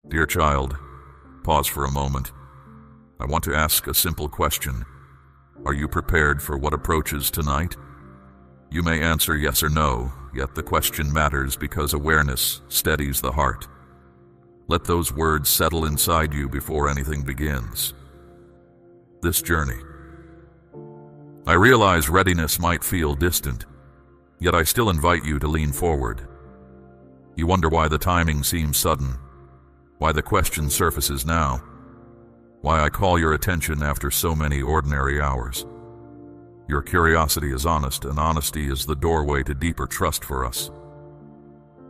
Dear child, pause for a moment. I want to ask a simple question. Are you prepared for what approaches tonight? You may answer yes or no, yet the question matters because awareness steadies the heart. Let those words settle inside you before anything begins. This journey. I realize readiness might feel distant, yet I still invite you to lean forward. You wonder why the timing seems sudden, why the question surfaces now, why I call your attention after so many ordinary hours. Your curiosity is honest, and honesty is the doorway to deeper trust for us.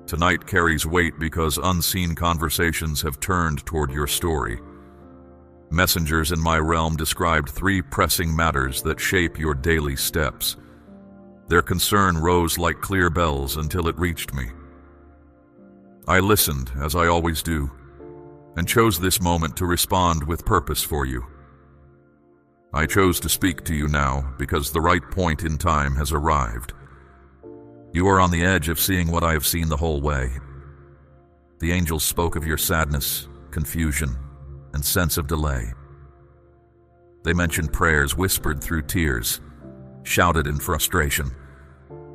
Tonight carries weight because unseen conversations have turned toward your story. Messengers in my realm described 3 pressing matters that shape your daily steps. Their concern rose like clear bells until it reached me. I listened, as I always do, and chose this moment to respond with purpose for you. I chose to speak to you now because the right point in time has arrived. You are on the edge of seeing what I have seen the whole way. The angels spoke of your sadness, confusion, and sense of delay. They mentioned prayers whispered through tears, shouted in frustration,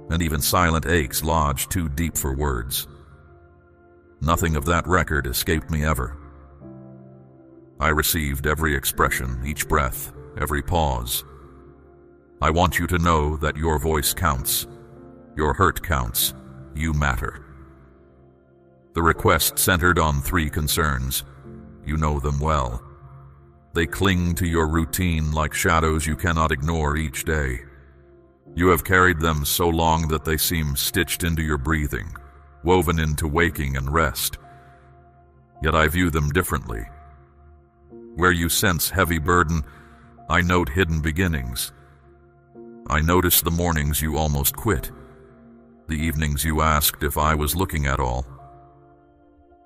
and even silent aches lodged too deep for words. Nothing of that record escaped me ever. I received every expression, each breath, every pause. I want you to know that your voice counts. Your hurt counts. You matter. The request centered on 3 concerns. You know them well. They cling to your routine like shadows you cannot ignore each day. You have carried them so long that they seem stitched into your breathing, woven into waking and rest. Yet I view them differently. Where you sense heavy burden, I note hidden beginnings. I notice the mornings you almost quit, the evenings you asked if I was looking at all.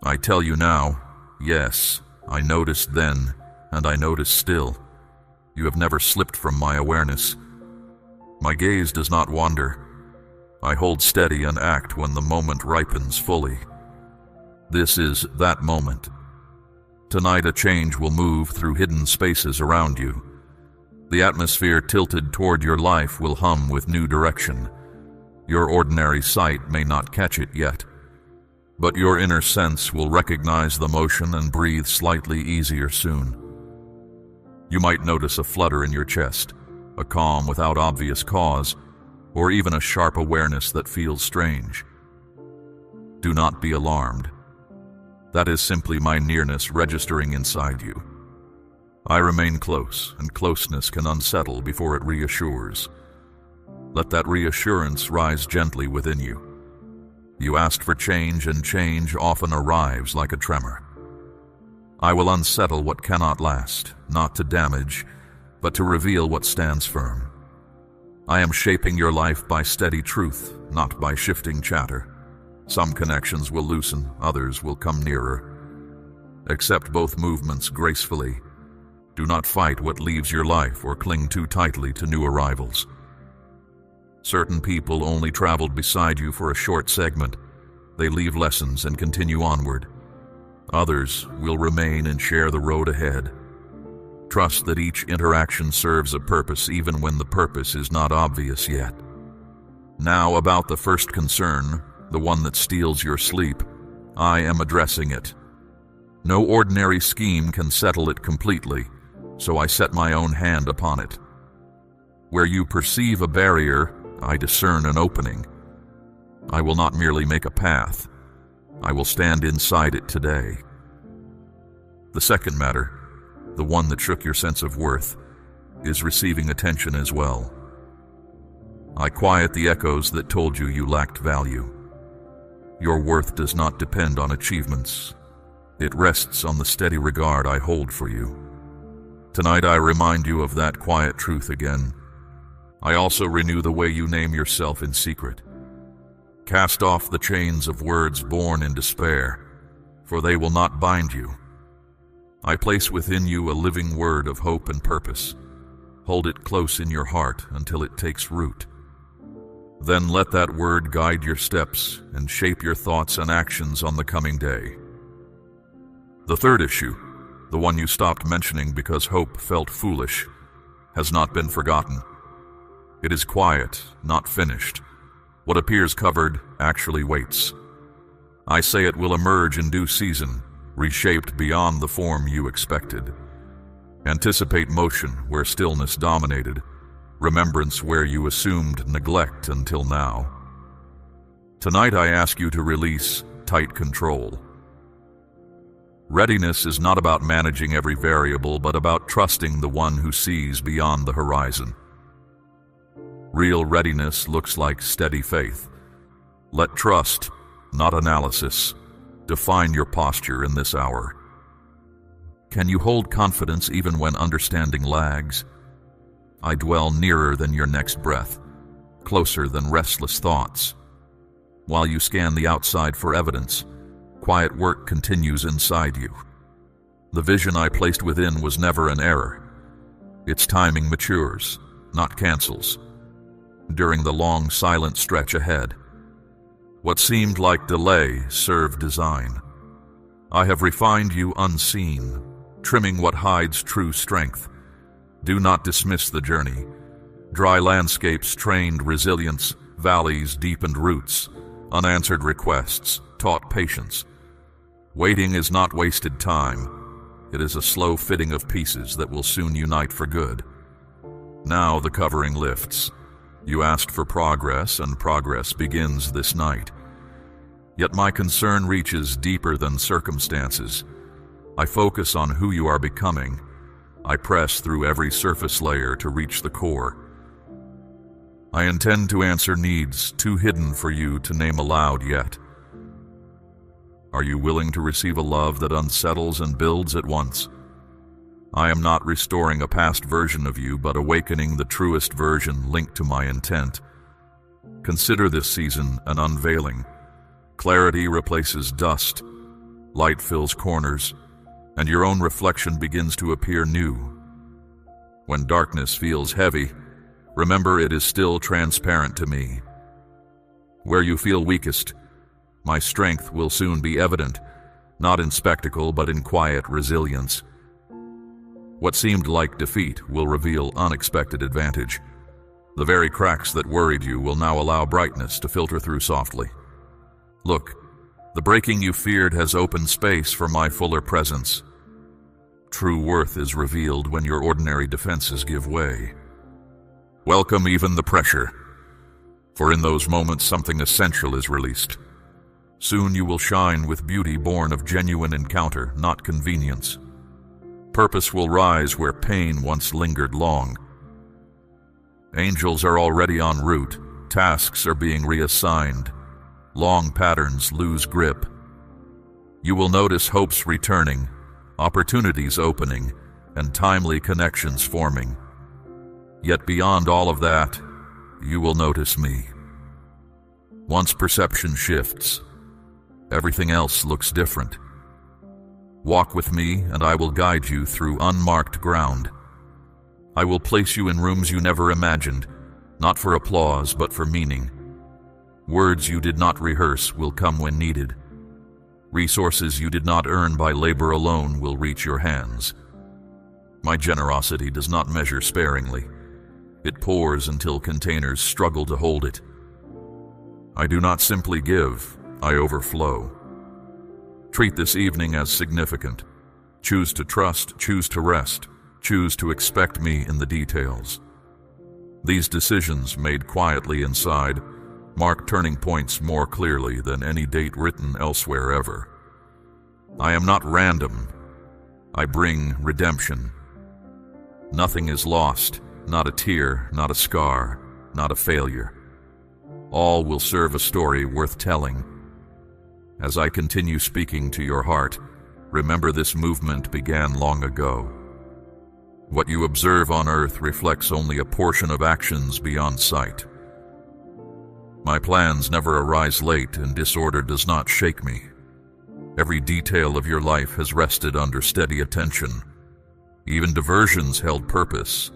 I tell you now, yes, I noticed then, and I notice still. You have never slipped from my awareness. My gaze does not wander. I hold steady and act when the moment ripens fully. This is that moment. Tonight a change will move through hidden spaces around you. The atmosphere tilted toward your life will hum with new direction. Your ordinary sight may not catch it yet, but your inner sense will recognize the motion and breathe slightly easier soon. You might notice a flutter in your chest, a calm without obvious cause, or even a sharp awareness that feels strange. Do not be alarmed. That is simply my nearness registering inside you. I remain close, and closeness can unsettle before it reassures. Let that reassurance rise gently within you. You asked for change, and change often arrives like a tremor. I will unsettle what cannot last, not to damage, but to reveal what stands firm. I am shaping your life by steady truth, not by shifting chatter. Some connections will loosen, others will come nearer. Accept both movements gracefully. Do not fight what leaves your life or cling too tightly to new arrivals. Certain people only traveled beside you for a short segment. They leave lessons and continue onward. Others will remain and share the road ahead. Trust that each interaction serves a purpose even when the purpose is not obvious yet. Now about the first concern, the one that steals your sleep. I am addressing it. No ordinary scheme can settle it completely, so I set my own hand upon it. Where you perceive a barrier, I discern an opening. I will not merely make a path. I will stand inside it today. The second matter, the one that shook your sense of worth, is receiving attention as well. I quiet the echoes that told you you lacked value. Your worth does not depend on achievements. It rests on the steady regard I hold for you. Tonight I remind you of that quiet truth again. I also renew the way you name yourself in secret. Cast off the chains of words born in despair, for they will not bind you. I place within you a living word of hope and purpose. Hold it close in your heart until it takes root. Then let that word guide your steps and shape your thoughts and actions on the coming day. The third issue, the one you stopped mentioning because hope felt foolish, has not been forgotten. It is quiet, not finished. What appears covered actually waits. I say it will emerge in due season, reshaped beyond the form you expected. Anticipate motion where stillness dominated, remembrance where you assumed neglect until now. Tonight I ask you to release tight control. Readiness is not about managing every variable, but about trusting the one who sees beyond the horizon. Real readiness looks like steady faith. Let trust, not analysis, define your posture in this hour. Can you hold confidence even when understanding lags? I dwell nearer than your next breath, closer than restless thoughts. While you scan the outside for evidence, quiet work continues inside you. The vision I placed within was never an error. Its timing matures, not cancels. During the long, silent stretch ahead, what seemed like delay served design. I have refined you unseen, trimming what hides true strength. Do not dismiss the journey. Dry landscapes trained resilience, valleys deepened roots, unanswered requests taught patience. Waiting is not wasted time. It is a slow fitting of pieces that will soon unite for good. Now the covering lifts. You asked for progress, and progress begins this night. Yet my concern reaches deeper than circumstances. I focus on who you are becoming. I press through every surface layer to reach the core. I intend to answer needs too hidden for you to name aloud yet. Are you willing to receive a love that unsettles and builds at once? I am not restoring a past version of you, but awakening the truest version linked to my intent. Consider this season an unveiling. Clarity replaces dust, light fills corners, and your own reflection begins to appear new. When darkness feels heavy, remember it is still transparent to me. Where you feel weakest, my strength will soon be evident, not in spectacle but in quiet resilience. What seemed like defeat will reveal unexpected advantage. The very cracks that worried you will now allow brightness to filter through softly. Look, the breaking you feared has opened space for my fuller presence. True worth is revealed when your ordinary defenses give way. Welcome even the pressure, for in those moments something essential is released. Soon you will shine with beauty born of genuine encounter, not convenience. Purpose will rise where pain once lingered long. Angels are already en route, tasks are being reassigned, long patterns lose grip. You will notice hopes returning, opportunities opening, and timely connections forming. Yet beyond all of that, you will notice me. Once perception shifts, everything else looks different. Walk with me, and I will guide you through unmarked ground. I will place you in rooms you never imagined, not for applause, but for meaning. Words you did not rehearse will come when needed. Resources you did not earn by labor alone will reach your hands. My generosity does not measure sparingly. It pours until containers struggle to hold it. I do not simply give, I overflow. Treat this evening as significant. Choose to trust, choose to rest, choose to expect me in the details. These decisions, made quietly inside, mark turning points more clearly than any date written elsewhere ever. I am not random. I bring redemption. Nothing is lost, not a tear, not a scar, not a failure. All will serve a story worth telling. As I continue speaking to your heart, remember this movement began long ago. What you observe on earth reflects only a portion of actions beyond sight. My plans never arise late, and disorder does not shake me. Every detail of your life has rested under steady attention. Even diversions held purpose,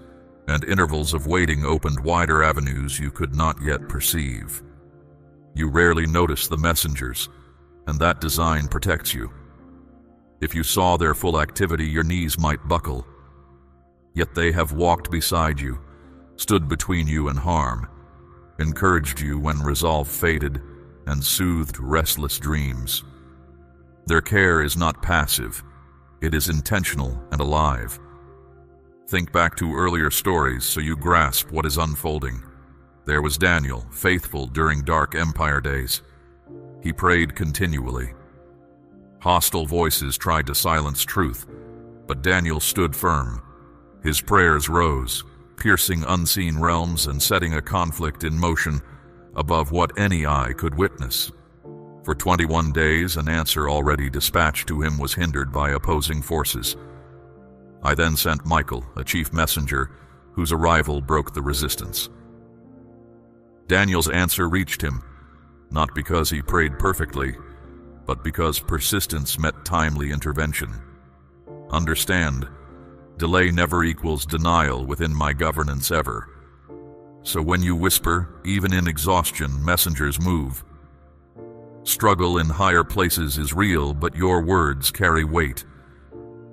and intervals of waiting opened wider avenues you could not yet perceive. You rarely notice the messengers, and that design protects you. If you saw their full activity, your knees might buckle. Yet they have walked beside you, stood between you and harm, encouraged you when resolve faded, and soothed restless dreams. Their care is not passive, it is intentional and alive. Think back to earlier stories so you grasp what is unfolding. There was Daniel, faithful during dark empire days. He prayed continually. Hostile voices tried to silence truth, but Daniel stood firm. His prayers rose, piercing unseen realms and setting a conflict in motion above what any eye could witness. For 21 days, an answer already dispatched to him was hindered by opposing forces. I then sent Michael, a chief messenger, whose arrival broke the resistance. Daniel's answer reached him, not because he prayed perfectly, but because persistence met timely intervention. Understand, delay never equals denial within my governance ever. So when you whisper, even in exhaustion, messengers move. Struggle in higher places is real, but your words carry weight.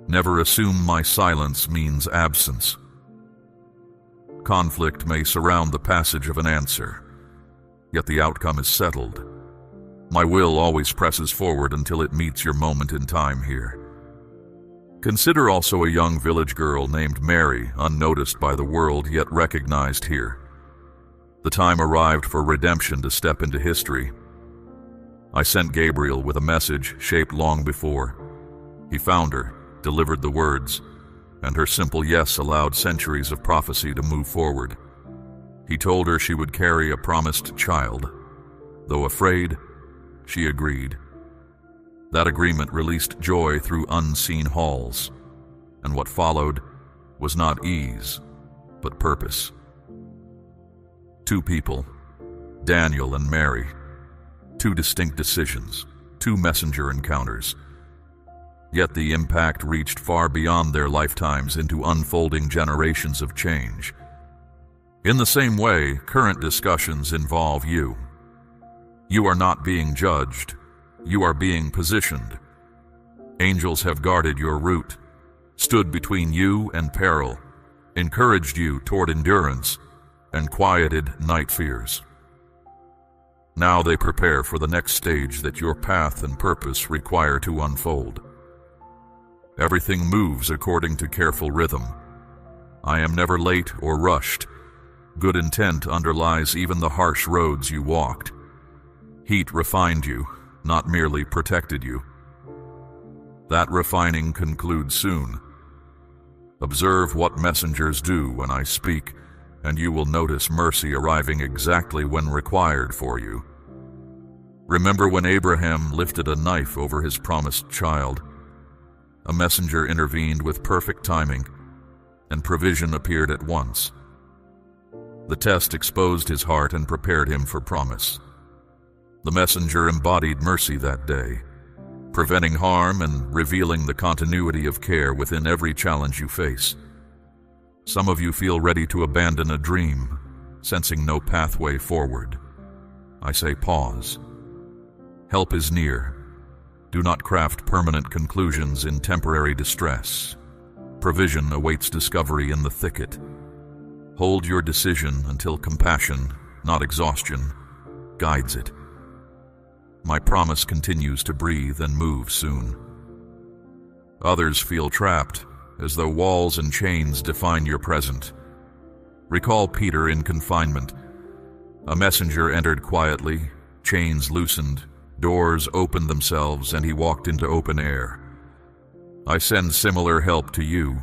Never assume my silence means absence. Conflict may surround the passage of an answer, yet the outcome is settled. My will always presses forward until it meets your moment in time here. Consider also a young village girl named Mary, unnoticed by the world yet recognized here. The time arrived for redemption to step into history. I sent Gabriel with a message shaped long before. He found her, delivered the words, and her simple yes allowed centuries of prophecy to move forward. He told her she would carry a promised child. Though afraid, she agreed. That agreement released joy through unseen halls, and what followed was not ease, but purpose. Two people, Daniel and Mary, two distinct decisions, two messenger encounters. Yet the impact reached far beyond their lifetimes into unfolding generations of change. In the same way, current discussions involve you. You are not being judged, you are being positioned. Angels have guarded your route, stood between you and peril, encouraged you toward endurance, and quieted night fears. Now they prepare for the next stage that your path and purpose require to unfold. Everything moves according to careful rhythm. I am never late or rushed. Good intent underlies even the harsh roads you walked. Heat refined you, not merely protected you. That refining concludes soon. Observe what messengers do when I speak, and you will notice mercy arriving exactly when required for you. Remember when Abraham lifted a knife over his promised child? A messenger intervened with perfect timing, and provision appeared at once. The test exposed his heart and prepared him for promise. The messenger embodied mercy that day, preventing harm and revealing the continuity of care within every challenge you face. Some of you feel ready to abandon a dream, sensing no pathway forward. I say pause. Help is near. Do not craft permanent conclusions in temporary distress. Provision awaits discovery in the thicket. Hold your decision until compassion, not exhaustion, guides it. My promise continues to breathe and move soon. Others feel trapped, as though walls and chains define your present. Recall Peter in confinement. A messenger entered quietly, chains loosened, doors opened themselves, and he walked into open air. I send similar help to you.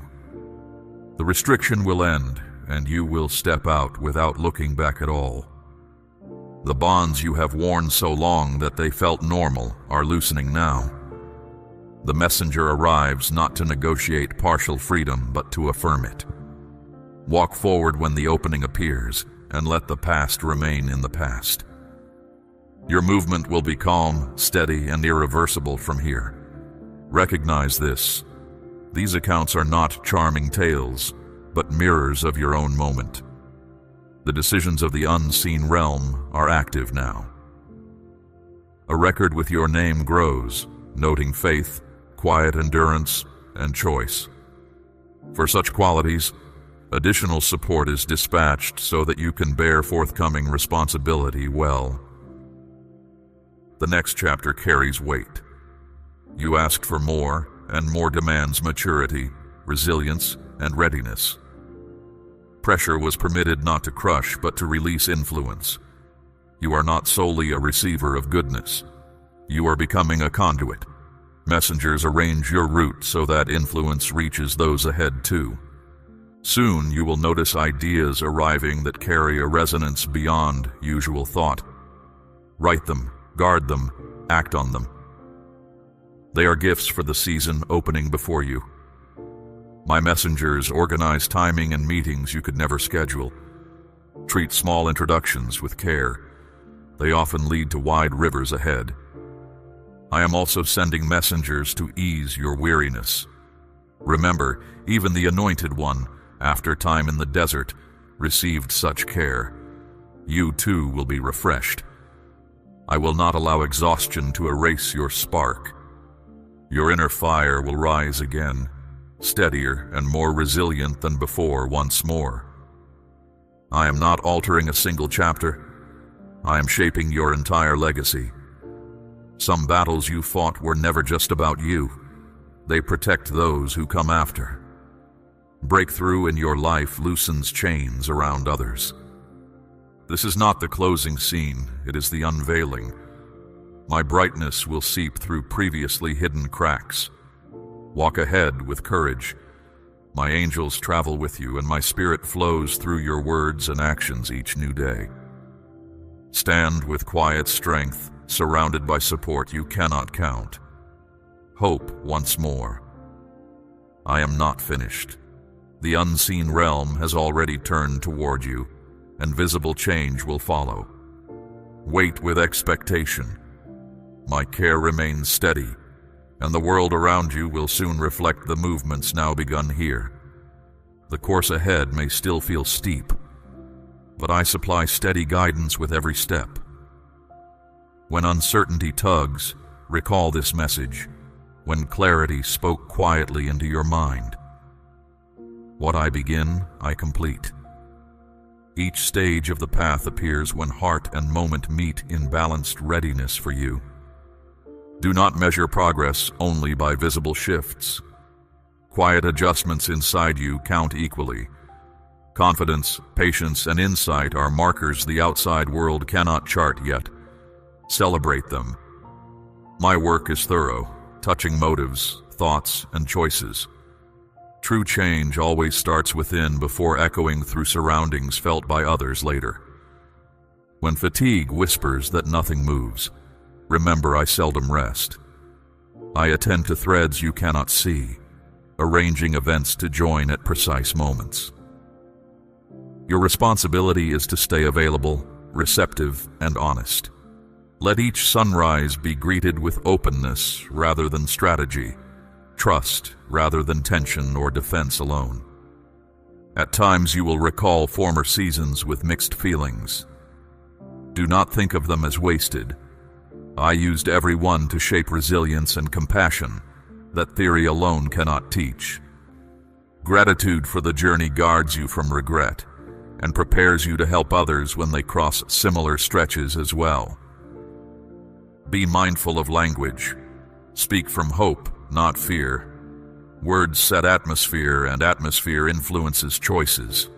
The restriction will end, and you will step out without looking back at all. The bonds you have worn so long that they felt normal are loosening now. The messenger arrives not to negotiate partial freedom, but to affirm it. Walk forward when the opening appears, and let the past remain in the past. Your movement will be calm, steady, and irreversible from here. Recognize this. These accounts are not charming tales, but mirrors of your own moment. The decisions of the unseen realm are active now. A record with your name grows, noting faith, quiet endurance, and choice. For such qualities, additional support is dispatched so that you can bear forthcoming responsibility well. The next chapter carries weight. You asked for more, and more demands maturity, resilience, and readiness. Pressure was permitted not to crush, but to release influence. You are not solely a receiver of goodness. You are becoming a conduit. Messengers arrange your route so that influence reaches those ahead too. Soon you will notice ideas arriving that carry a resonance beyond usual thought. Write them, guard them, act on them. They are gifts for the season opening before you. My messengers organize timing and meetings you could never schedule. Treat small introductions with care. They often lead to wide rivers ahead. I am also sending messengers to ease your weariness. Remember, even the Anointed One, after time in the desert, received such care. You too will be refreshed. I will not allow exhaustion to erase your spark. Your inner fire will rise again, steadier and more resilient than before once more. I am not altering a single chapter. I am shaping your entire legacy. Some battles you fought were never just about you. They protect those who come after. Breakthrough in your life loosens chains around others. This is not the closing scene, it is the unveiling. My brightness will seep through previously hidden cracks. Walk ahead with courage. My angels travel with you, and my spirit flows through your words and actions each new day. Stand with quiet strength, surrounded by support you cannot count. Hope once more. I am not finished. The unseen realm has already turned toward you, and visible change will follow. Wait with expectation. My care remains steady, and the world around you will soon reflect the movements now begun here. The course ahead may still feel steep, but I supply steady guidance with every step. When uncertainty tugs, recall this message. When clarity spoke quietly into your mind. What I begin, I complete. Each stage of the path appears when heart and moment meet in balanced readiness for you. Do not measure progress only by visible shifts. Quiet adjustments inside you count equally. Confidence, patience, and insight are markers the outside world cannot chart yet. Celebrate them. My work is thorough, touching motives, thoughts, and choices. True change always starts within before echoing through surroundings felt by others later. When fatigue whispers that nothing moves, remember I seldom rest. I attend to threads you cannot see, arranging events to join at precise moments. Your responsibility is to stay available, receptive, and honest. Let each sunrise be greeted with openness rather than strategy, trust rather than tension or defense alone. At times you will recall former seasons with mixed feelings. Do not think of them as wasted. I used every one to shape resilience and compassion that theory alone cannot teach. Gratitude for the journey guards you from regret and prepares you to help others when they cross similar stretches as well. Be mindful of language. Speak from hope, not fear. Words set atmosphere, and atmosphere influences choices.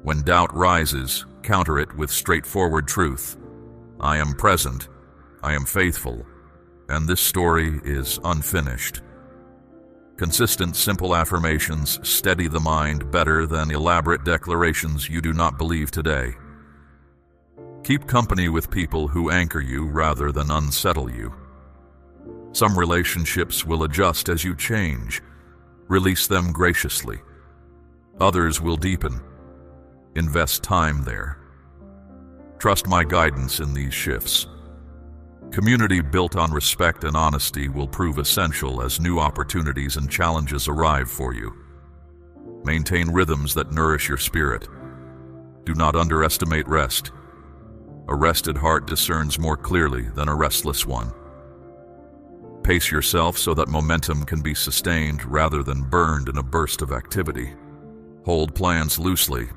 When doubt rises, counter it with straightforward truth. I am present, I am faithful, and this story is unfinished. Consistent, simple affirmations steady the mind better than elaborate declarations you do not believe today. Keep company with people who anchor you rather than unsettle you. Some relationships will adjust as you change. Release them graciously. Others will deepen. Invest time there. Trust my guidance in these shifts. Community built on respect and honesty will prove essential as new opportunities and challenges arrive for you. Maintain rhythms that nourish your spirit. Do not underestimate rest. A rested heart discerns more clearly than a restless one. Pace yourself so that momentum can be sustained rather than burned in a burst of activity. Hold plans loosely.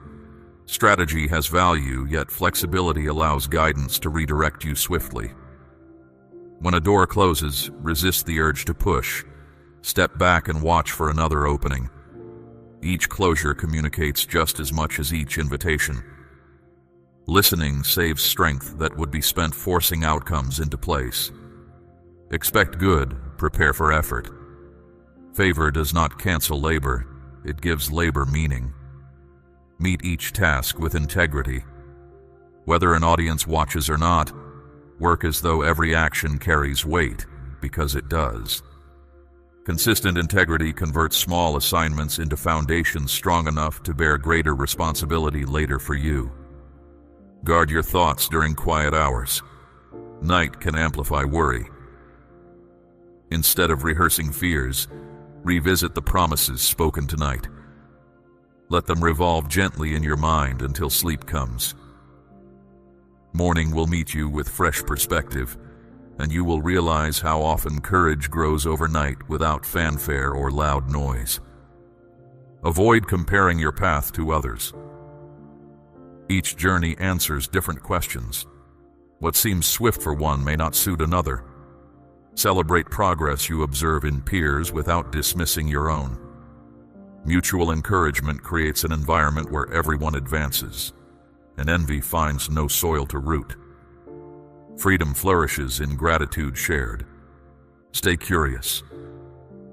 Strategy has value, yet flexibility allows guidance to redirect you swiftly. When a door closes, resist the urge to push. Step back and watch for another opening. Each closure communicates just as much as each invitation. Listening saves strength that would be spent forcing outcomes into place. Expect good, prepare for effort. Favor does not cancel labor, it gives labor meaning. Meet each task with integrity. Whether an audience watches or not, work as though every action carries weight, because it does. Consistent integrity converts small assignments into foundations strong enough to bear greater responsibility later for you. Guard your thoughts during quiet hours. Night can amplify worry. Instead of rehearsing fears, revisit the promises spoken tonight. Let them revolve gently in your mind until sleep comes. Morning will meet you with fresh perspective, and you will realize how often courage grows overnight without fanfare or loud noise. Avoid comparing your path to others. Each journey answers different questions. What seems swift for one may not suit another. Celebrate progress you observe in peers without dismissing your own. Mutual encouragement creates an environment where everyone advances, and envy finds no soil to root. Freedom flourishes in gratitude shared. Stay curious.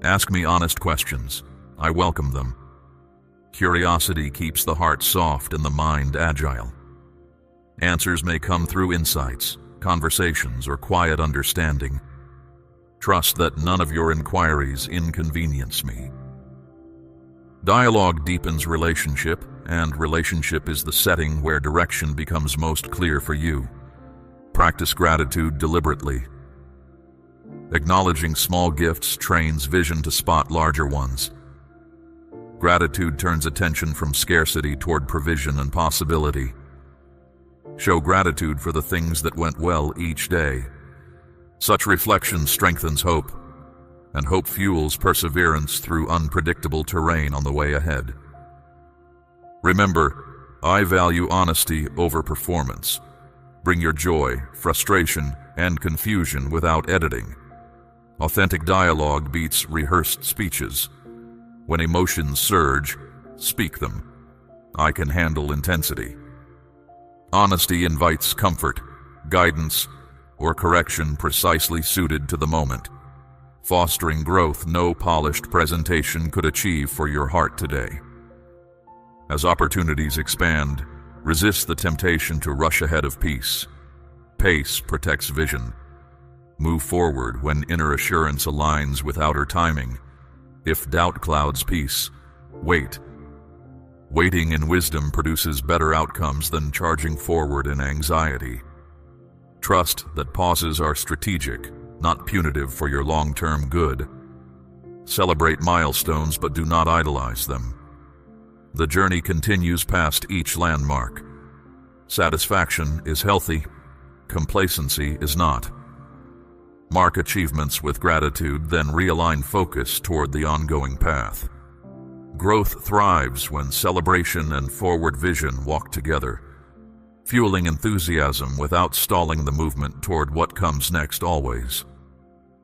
Ask me honest questions. I welcome them. Curiosity keeps the heart soft and the mind agile. Answers may come through insights, conversations, or quiet understanding. Trust that none of your inquiries inconvenience me. Dialogue deepens relationship, and relationship is the setting where direction becomes most clear for you. Practice gratitude deliberately. Acknowledging small gifts trains vision to spot larger ones. Gratitude turns attention from scarcity toward provision and possibility. Show gratitude for the things that went well each day. Such reflection strengthens hope, and hope fuels perseverance through unpredictable terrain on the way ahead. Remember, I value honesty over performance. Bring your joy, frustration, and confusion without editing. Authentic dialogue beats rehearsed speeches. When emotions surge, speak them. I can handle intensity. Honesty invites comfort, guidance, or correction precisely suited to the moment, fostering growth no polished presentation could achieve for your heart today. As opportunities expand, resist the temptation to rush ahead of peace. Pace protects vision. Move forward when inner assurance aligns with outer timing. If doubt clouds peace, wait. Waiting in wisdom produces better outcomes than charging forward in anxiety. Trust that pauses are strategic, not punitive for your long-term good. Celebrate milestones, but do not idolize them. The journey continues past each landmark. Satisfaction is healthy, complacency is not. Mark achievements with gratitude, then realign focus toward the ongoing path. Growth thrives when celebration and forward vision walk together, fueling enthusiasm without stalling the movement toward what comes next always.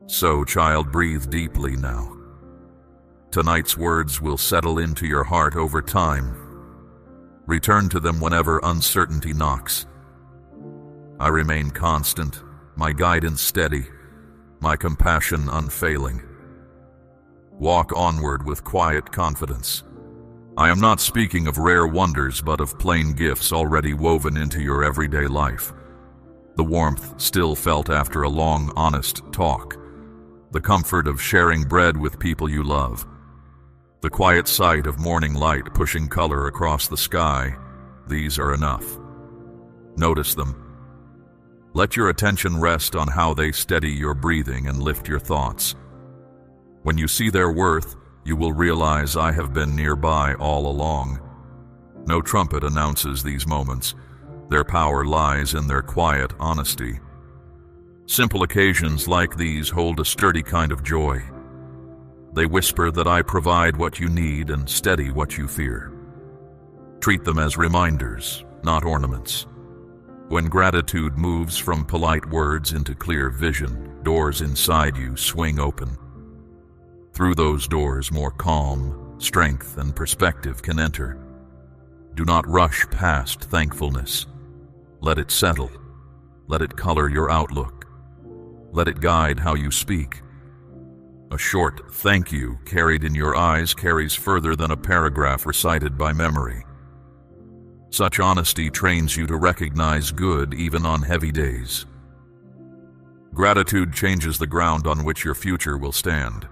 So, child, breathe deeply now. Tonight's words will settle into your heart over time. Return to them whenever uncertainty knocks. I remain constant, my guidance steady, my compassion unfailing. Walk onward with quiet confidence. I am not speaking of rare wonders, but of plain gifts already woven into your everyday life. The warmth still felt after a long, honest talk. The comfort of sharing bread with people you love. The quiet sight of morning light pushing color across the sky. These are enough. Notice them. Let your attention rest on how they steady your breathing and lift your thoughts. When you see their worth, you will realize I have been nearby all along. No trumpet announces these moments. Their power lies in their quiet honesty. Simple occasions like these hold a sturdy kind of joy. They whisper that I provide what you need and steady what you fear. Treat them as reminders, not ornaments. When gratitude moves from polite words into clear vision, doors inside you swing open. Through those doors, more calm, strength, and perspective can enter. Do not rush past thankfulness. Let it settle. Let it color your outlook. Let it guide how you speak. A short thank you carried in your eyes carries further than a paragraph recited by memory. Such honesty trains you to recognize good even on heavy days. Gratitude changes the ground on which your future will stand.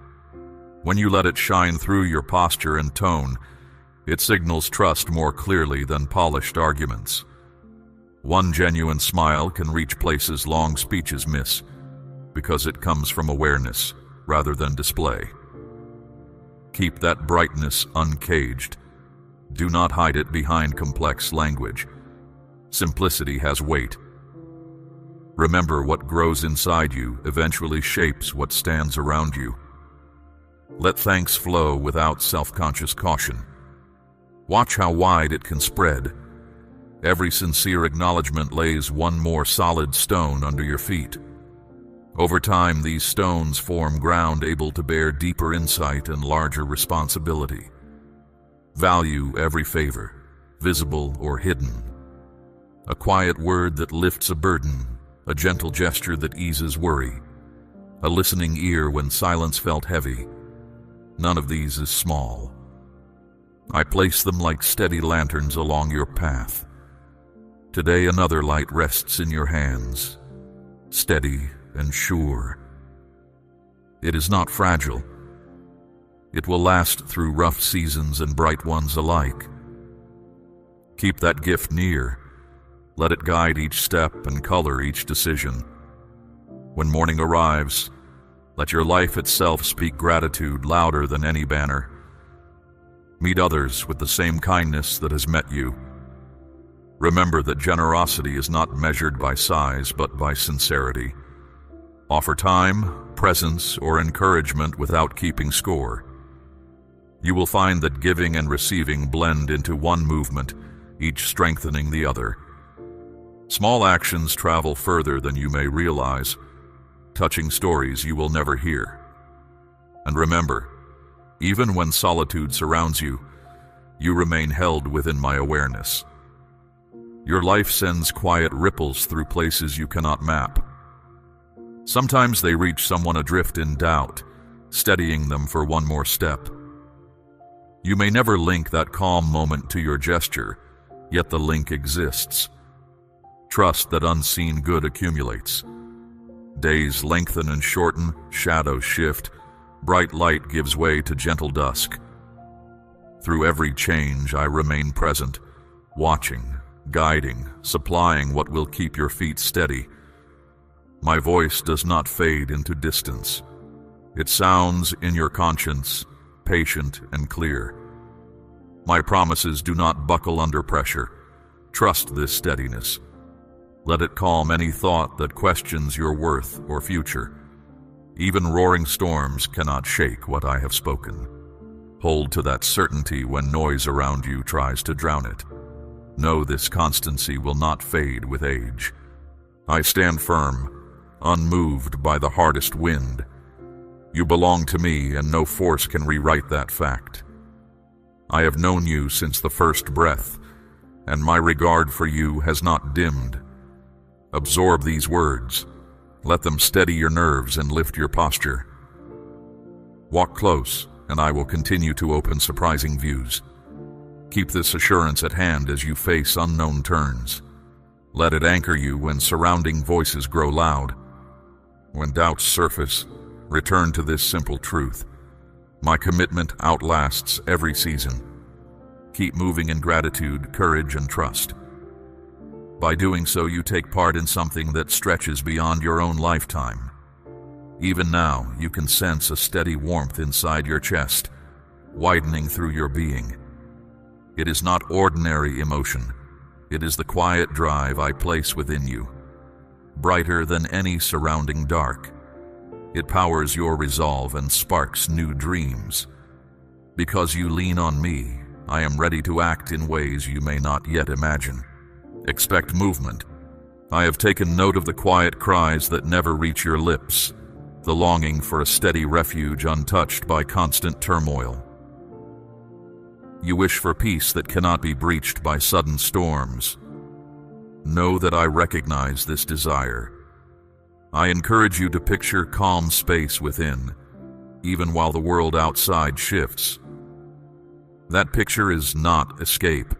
When you let it shine through your posture and tone, it signals trust more clearly than polished arguments. One genuine smile can reach places long speeches miss, because it comes from awareness rather than display. Keep that brightness uncaged. Do not hide it behind complex language. Simplicity has weight. Remember, what grows inside you eventually shapes what stands around you. Let thanks flow without self-conscious caution. Watch how wide it can spread. Every sincere acknowledgement lays one more solid stone under your feet. Over time, these stones form ground able to bear deeper insight and larger responsibility. Value every favor, visible or hidden. A quiet word that lifts a burden, a gentle gesture that eases worry, a listening ear when silence felt heavy. None of these is small. I place them like steady lanterns along your path. Today another light rests in your hands, steady and sure. It is not fragile. It will last through rough seasons and bright ones alike. Keep that gift near. Let it guide each step and color each decision. When morning arrives, let your life itself speak gratitude louder than any banner. Meet others with the same kindness that has met you. Remember that generosity is not measured by size but by sincerity. Offer time, presence, or encouragement without keeping score. You will find that giving and receiving blend into one movement, each strengthening the other. Small actions travel further than you may realize, touching stories you will never hear. And remember, even when solitude surrounds you, you remain held within my awareness. Your life sends quiet ripples through places you cannot map. Sometimes they reach someone adrift in doubt, steadying them for one more step. You may never link that calm moment to your gesture, yet the link exists. Trust that unseen good accumulates. Days lengthen and shorten, shadows shift, bright light gives way to gentle dusk. Through every change I remain present, watching, guiding, supplying what will keep your feet steady. My voice does not fade into distance. It sounds in your conscience, patient and clear. My promises do not buckle under pressure. Trust this steadiness. Let it calm any thought that questions your worth or future. Even roaring storms cannot shake what I have spoken. Hold to that certainty when noise around you tries to drown it. Know this constancy will not fade with age. I stand firm, unmoved by the hardest wind. You belong to me, and no force can rewrite that fact. I have known you since the first breath, and my regard for you has not dimmed. Absorb these words. Let them steady your nerves and lift your posture. Walk close, and I will continue to open surprising views. Keep this assurance at hand as you face unknown turns. Let it anchor you when surrounding voices grow loud. When doubts surface, return to this simple truth. My commitment outlasts every season. Keep moving in gratitude, courage, and trust. By doing so, you take part in something that stretches beyond your own lifetime. Even now, you can sense a steady warmth inside your chest, widening through your being. It is not ordinary emotion. It is the quiet drive I place within you. brighter than any surrounding dark. It powers your resolve and sparks new dreams. Because you lean on me, I am ready to act in ways you may not yet imagine. Expect movement. I have taken note of the quiet cries that never reach your lips, the longing for a steady refuge untouched by constant turmoil. You wish for peace that cannot be breached by sudden storms. Know that I recognize this desire. I encourage you to picture calm space within, even while the world outside shifts. That picture is not escape.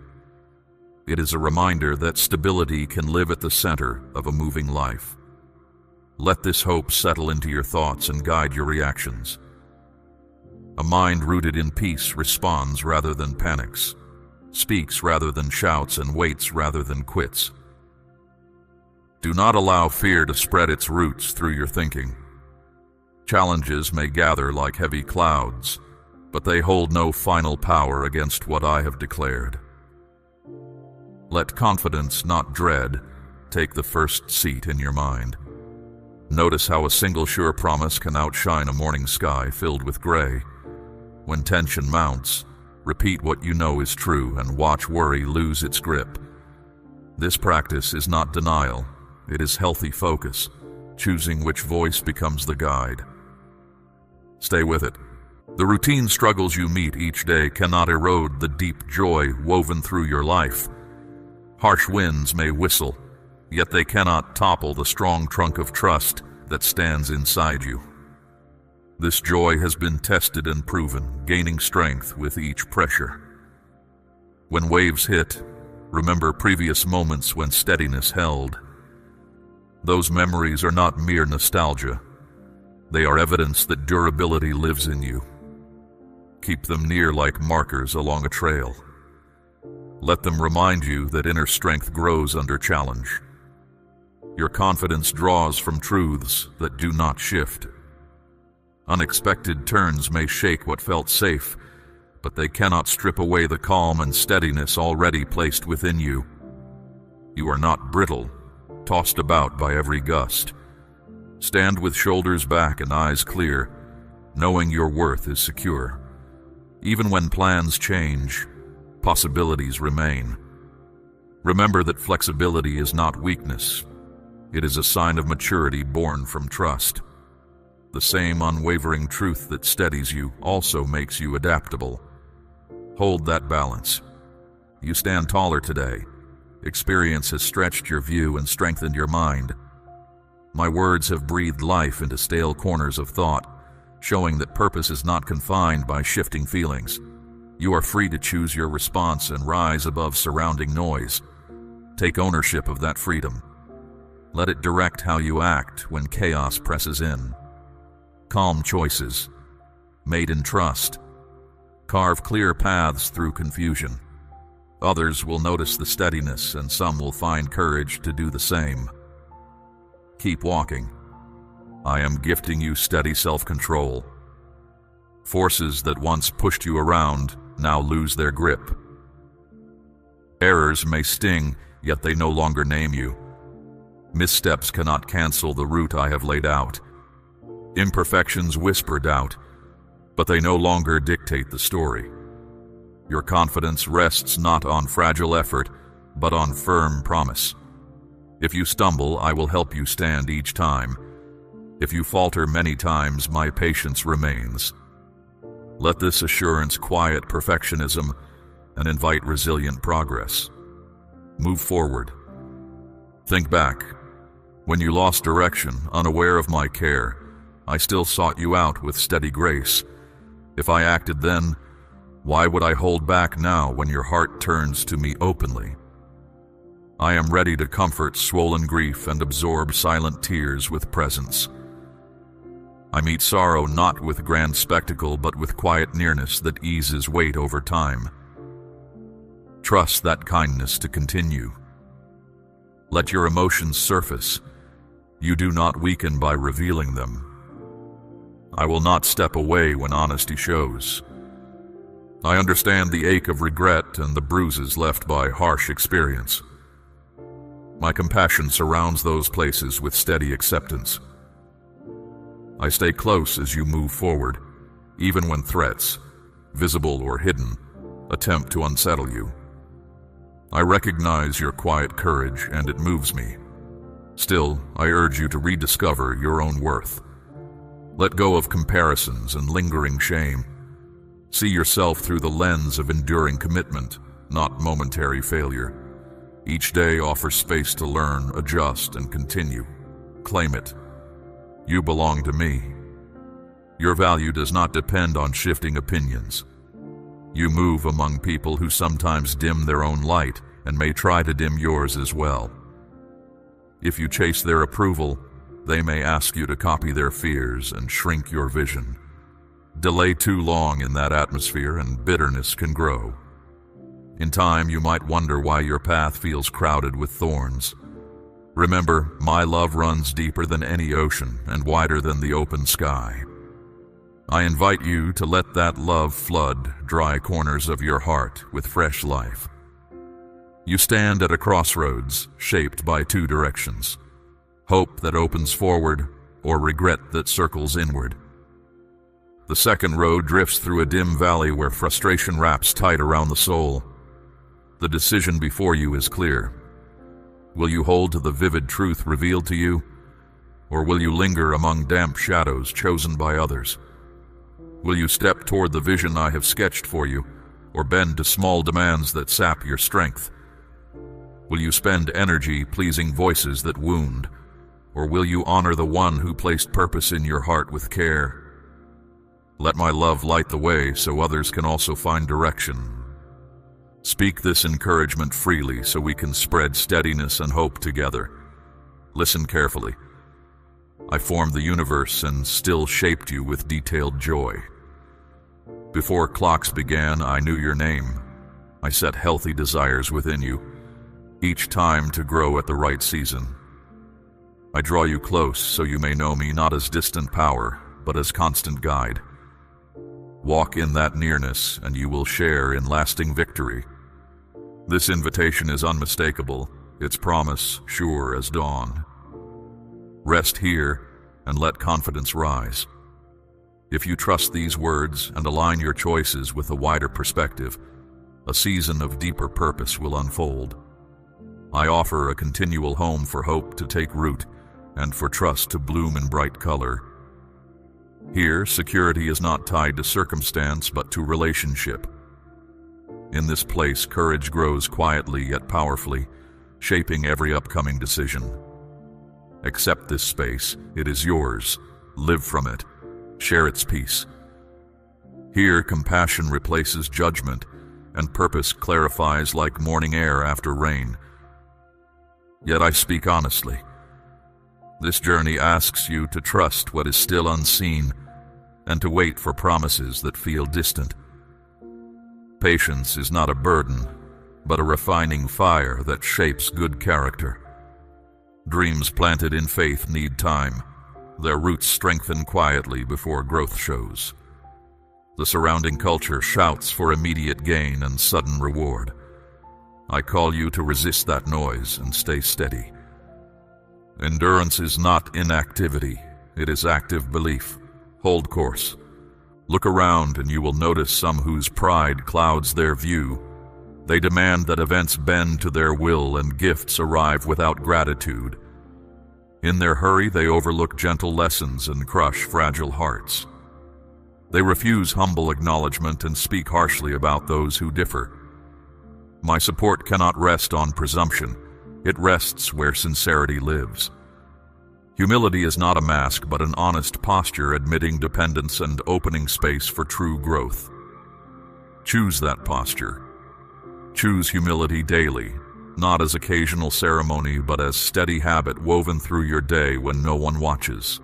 It is a reminder that stability can live at the center of a moving life. Let this hope settle into your thoughts and guide your reactions. A mind rooted in peace responds rather than panics, speaks rather than shouts, and waits rather than quits. Do not allow fear to spread its roots through your thinking. Challenges may gather like heavy clouds, but they hold no final power against what I have declared. Let confidence, not dread, take the first seat in your mind. Notice how a single sure promise can outshine a morning sky filled with gray. When tension mounts, repeat what you know is true and watch worry lose its grip. This practice is not denial, it is healthy focus, choosing which voice becomes the guide. Stay with it. The routine struggles you meet each day cannot erode the deep joy woven through your life. Harsh winds may whistle, yet they cannot topple the strong trunk of trust that stands inside you. This joy has been tested and proven, gaining strength with each pressure. When waves hit, remember previous moments when steadiness held. Those memories are not mere nostalgia. They are evidence that durability lives in you. Keep them near like markers along a trail. Let them remind you that inner strength grows under challenge. Your confidence draws from truths that do not shift. Unexpected turns may shake what felt safe, but they cannot strip away the calm and steadiness already placed within you. You are not brittle, tossed about by every gust. Stand with shoulders back and eyes clear, knowing your worth is secure. Even when plans change, possibilities remain. Remember that flexibility is not weakness. It is a sign of maturity born from trust. The same unwavering truth that steadies you also makes you adaptable. Hold that balance. You stand taller today. Experience has stretched your view and strengthened your mind. My words have breathed life into stale corners of thought, showing that purpose is not confined by shifting feelings. You are free to choose your response and rise above surrounding noise. Take ownership of that freedom. Let it direct how you act when chaos presses in. Calm choices, made in trust, carve clear paths through confusion. Others will notice the steadiness, and some will find courage to do the same. Keep walking. I am gifting you steady self-control. Forces that once pushed you around now lose their grip. Errors may sting, yet they no longer name you. Missteps cannot cancel the route I have laid out. Imperfections whisper doubt, but they no longer dictate the story. Your confidence rests not on fragile effort, but on firm promise. If you stumble, I will help you stand each time. If you falter many times, my patience remains. Let this assurance quiet perfectionism and invite resilient progress. Move forward. Think back. When you lost direction, unaware of my care, I still sought you out with steady grace. If I acted then, why would I hold back now when your heart turns to me openly? I am ready to comfort swollen grief and absorb silent tears with presence. I meet sorrow not with grand spectacle, but with quiet nearness that eases weight over time. Trust that kindness to continue. Let your emotions surface. You do not weaken by revealing them. I will not step away when honesty shows. I understand the ache of regret and the bruises left by harsh experience. My compassion surrounds those places with steady acceptance. I stay close as you move forward, even when threats, visible or hidden, attempt to unsettle you. I recognize your quiet courage, and it moves me. Still, I urge you to rediscover your own worth. Let go of comparisons and lingering shame. See yourself through the lens of enduring commitment, not momentary failure. Each day offers space to learn, adjust, and continue. Claim it. You belong to me. Your value does not depend on shifting opinions. You move among people who sometimes dim their own light and may try to dim yours as well. If you chase their approval, they may ask you to copy their fears and shrink your vision. Delay too long in that atmosphere and bitterness can grow. In time, you might wonder why your path feels crowded with thorns. Remember, my love runs deeper than any ocean and wider than the open sky. I invite you to let that love flood dry corners of your heart with fresh life. You stand at a crossroads shaped by two directions: hope that opens forward or regret that circles inward. The second road drifts through a dim valley where frustration wraps tight around the soul. The decision before you is clear. Will you hold to the vivid truth revealed to you, or will you linger among damp shadows chosen by others? Will you step toward the vision I have sketched for you, or bend to small demands that sap your strength? Will you spend energy pleasing voices that wound, or will you honor the one who placed purpose in your heart with care? Let my love light the way so others can also find direction. Speak this encouragement freely so we can spread steadiness and hope together. Listen carefully. I formed the universe and still shaped you with detailed joy. Before clocks began, I knew your name. I set healthy desires within you, each time to grow at the right season. I draw you close so you may know me not as distant power, but as constant guide. Walk in that nearness, and you will share in lasting victory. This invitation is unmistakable, its promise sure as dawn. Rest here and let confidence rise. If you trust these words and align your choices with a wider perspective, a season of deeper purpose will unfold. I offer a continual home for hope to take root and for trust to bloom in bright color. Here, security is not tied to circumstance but to relationship. In this place, courage grows quietly yet powerfully, shaping every upcoming decision. Accept this space. It is yours. Live from it. Share its peace. Here, compassion replaces judgment, and purpose clarifies like morning air after rain. Yet I speak honestly. This journey asks you to trust what is still unseen and to wait for promises that feel distant. Patience is not a burden, but a refining fire that shapes good character. Dreams planted in faith need time. Their roots strengthen quietly before growth shows. The surrounding culture shouts for immediate gain and sudden reward. I call you to resist that noise and stay steady. Endurance is not inactivity, it is active belief. Hold course. Look around and you will notice some whose pride clouds their view. They demand that events bend to their will and gifts arrive without gratitude. In their hurry, they overlook gentle lessons and crush fragile hearts. They refuse humble acknowledgement and speak harshly about those who differ. My support cannot rest on presumption. It rests where sincerity lives. Humility is not a mask, but an honest posture admitting dependence and opening space for true growth. Choose that posture. Choose humility daily, not as occasional ceremony, but as steady habit woven through your day when no one watches.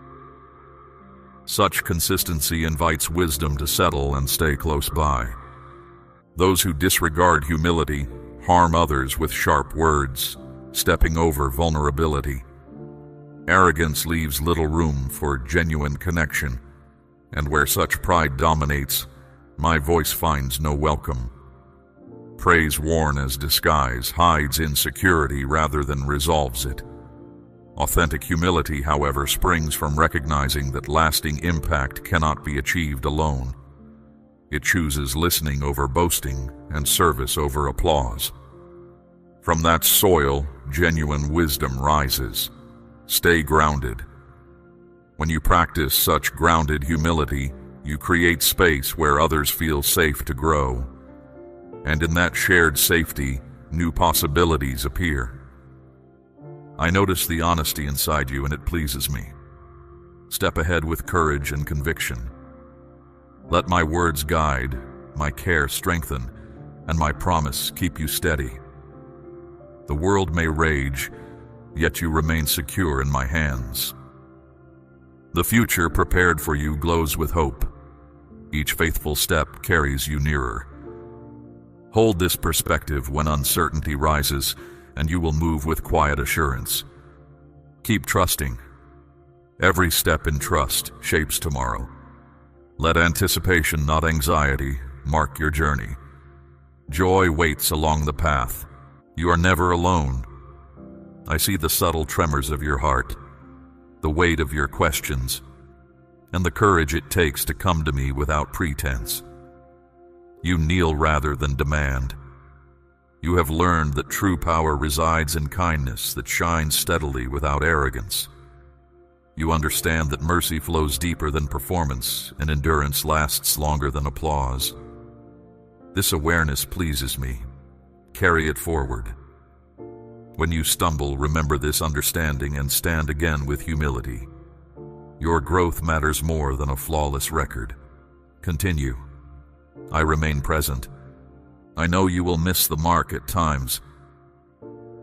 Such consistency invites wisdom to settle and stay close by. Those who disregard humility harm others with sharp words, stepping over vulnerability. Arrogance leaves little room for genuine connection, and where such pride dominates, my voice finds no welcome. Praise worn as disguise hides insecurity rather than resolves it. Authentic humility, however, springs from recognizing that lasting impact cannot be achieved alone. It chooses listening over boasting and service over applause. From that soil, genuine wisdom rises. Stay grounded. When you practice such grounded humility, you create space where others feel safe to grow. And in that shared safety, new possibilities appear. I notice the honesty inside you, and it pleases me. Step ahead with courage and conviction. Let my words guide, my care strengthen, and my promise keep you steady. The world may rage, yet you remain secure in my hands. The future prepared for you glows with hope. Each faithful step carries you nearer. Hold this perspective when uncertainty rises, and you will move with quiet assurance. Keep trusting. Every step in trust shapes tomorrow. Let anticipation, not anxiety, mark your journey. Joy waits along the path. You are never alone. I see the subtle tremors of your heart, the weight of your questions, and the courage it takes to come to me without pretense. You kneel rather than demand. You have learned that true power resides in kindness that shines steadily without arrogance. You understand that mercy flows deeper than performance and endurance lasts longer than applause. This awareness pleases me. Carry it forward. When you stumble, remember this understanding and stand again with humility. Your growth matters more than a flawless record. Continue. I remain present. I know you will miss the mark at times.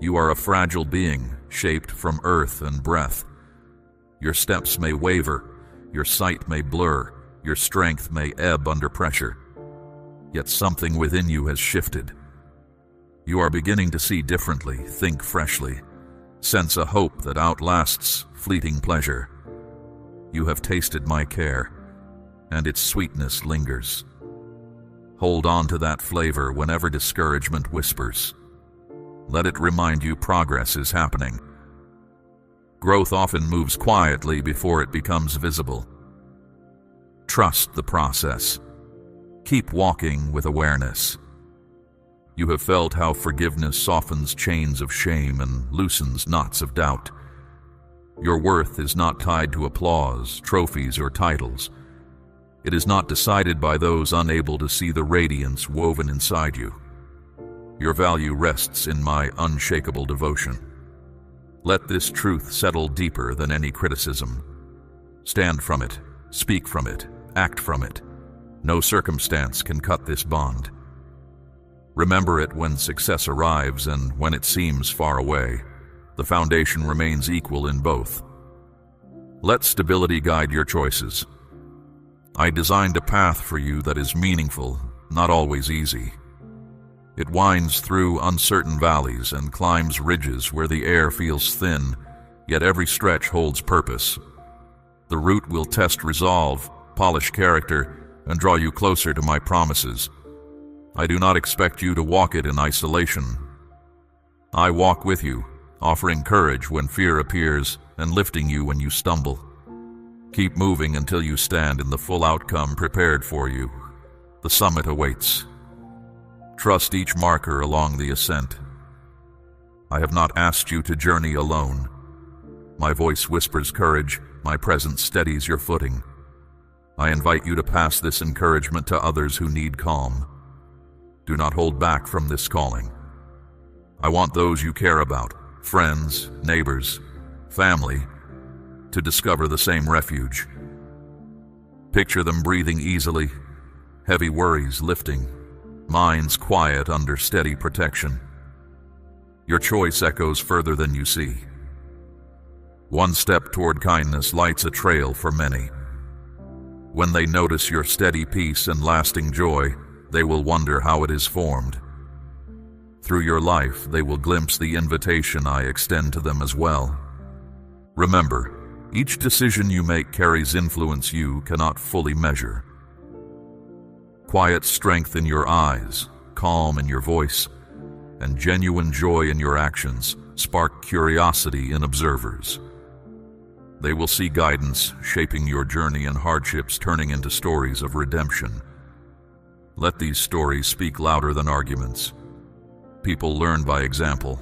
You are a fragile being, shaped from earth and breath. Your steps may waver, your sight may blur, your strength may ebb under pressure. Yet something within you has shifted. You are beginning to see differently, think freshly, sense a hope that outlasts fleeting pleasure. You have tasted my care, and its sweetness lingers. Hold on to that flavor whenever discouragement whispers. Let it remind you progress is happening. Growth often moves quietly before it becomes visible. Trust the process. Keep walking with awareness. You have felt how forgiveness softens chains of shame and loosens knots of doubt. Your worth is not tied to applause, trophies, or titles. It is not decided by those unable to see the radiance woven inside you. Your value rests in my unshakable devotion. Let this truth settle deeper than any criticism. Stand from it, speak from it, act from it. No circumstance can cut this bond. Remember it when success arrives and when it seems far away. The foundation remains equal in both. Let stability guide your choices. I designed a path for you that is meaningful, not always easy. It winds through uncertain valleys and climbs ridges where the air feels thin, yet every stretch holds purpose. The route will test resolve, polish character, and draw you closer to my promises. I do not expect you to walk it in isolation. I walk with you, offering courage when fear appears and lifting you when you stumble. Keep moving until you stand in the full outcome prepared for you. The summit awaits. Trust each marker along the ascent. I have not asked you to journey alone. My voice whispers courage, my presence steadies your footing. I invite you to pass this encouragement to others who need calm. Do not hold back from this calling. I want those you care about, friends, neighbors, family, to discover the same refuge. Picture them breathing easily, heavy worries lifting, minds quiet under steady protection. Your choice echoes further than you see. One step toward kindness lights a trail for many. When they notice your steady peace and lasting joy, they will wonder how it is formed. Through your life, they will glimpse the invitation I extend to them as well. Remember, each decision you make carries influence you cannot fully measure. Quiet strength in your eyes, calm in your voice and genuine joy in your actions spark curiosity in observers. They will see guidance shaping your journey and hardships turning into stories of redemption. Let these stories speak louder than arguments. People learn by example.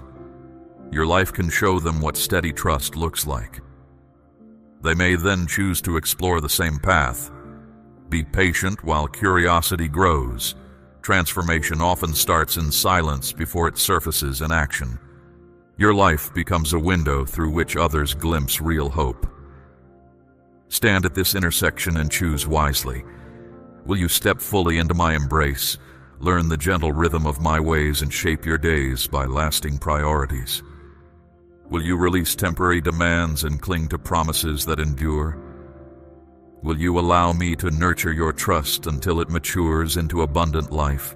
Your life can show them what steady trust looks like. They may then choose to explore the same path. Be patient while curiosity grows. Transformation often starts in silence before it surfaces in action. Your life becomes a window through which others glimpse real hope. Stand at this intersection and choose wisely. Will you step fully into my embrace, learn the gentle rhythm of my ways, and shape your days by lasting priorities? Will you release temporary demands and cling to promises that endure? Will you allow me to nurture your trust until it matures into abundant life?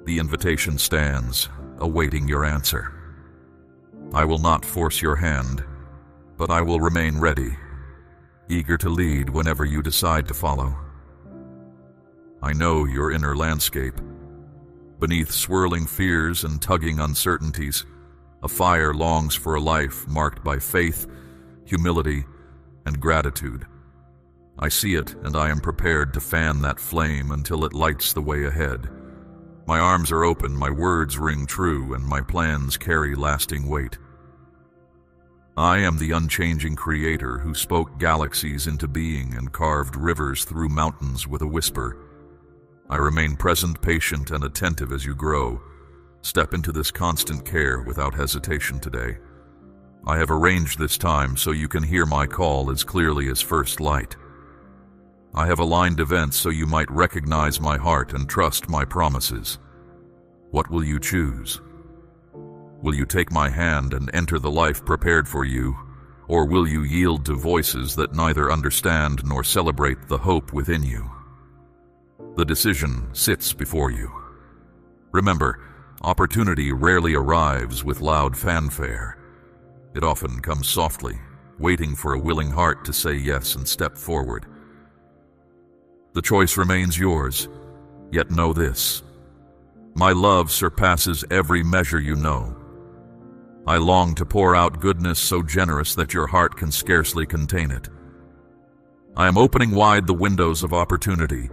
The invitation stands, awaiting your answer. I will not force your hand, but I will remain ready, eager to lead whenever you decide to follow. I know your inner landscape. Beneath swirling fears and tugging uncertainties, a fire longs for a life marked by faith, humility, and gratitude. I see it, and I am prepared to fan that flame until it lights the way ahead. My arms are open, my words ring true, and my plans carry lasting weight. I am the unchanging creator who spoke galaxies into being and carved rivers through mountains with a whisper. I remain present, patient, and attentive as you grow. Step into this constant care without hesitation today. I have arranged this time so you can hear my call as clearly as first light. I have aligned events so you might recognize my heart and trust my promises. What will you choose? Will you take my hand and enter the life prepared for you, or will you yield to voices that neither understand nor celebrate the hope within you? The decision sits before you. Remember, opportunity rarely arrives with loud fanfare. It often comes softly, waiting for a willing heart to say yes and step forward. The choice remains yours, yet know this: my love surpasses every measure you know. I long to pour out goodness so generous that your heart can scarcely contain it. I am opening wide the windows of opportunity,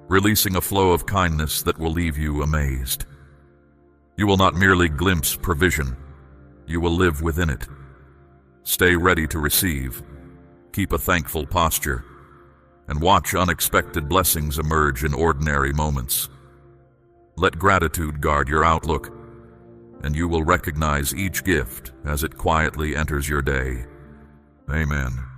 releasing a flow of kindness that will leave you amazed. You will not merely glimpse provision, you will live within it. Stay ready to receive, keep a thankful posture, and watch unexpected blessings emerge in ordinary moments. Let gratitude guard your outlook, and you will recognize each gift as it quietly enters your day. Amen.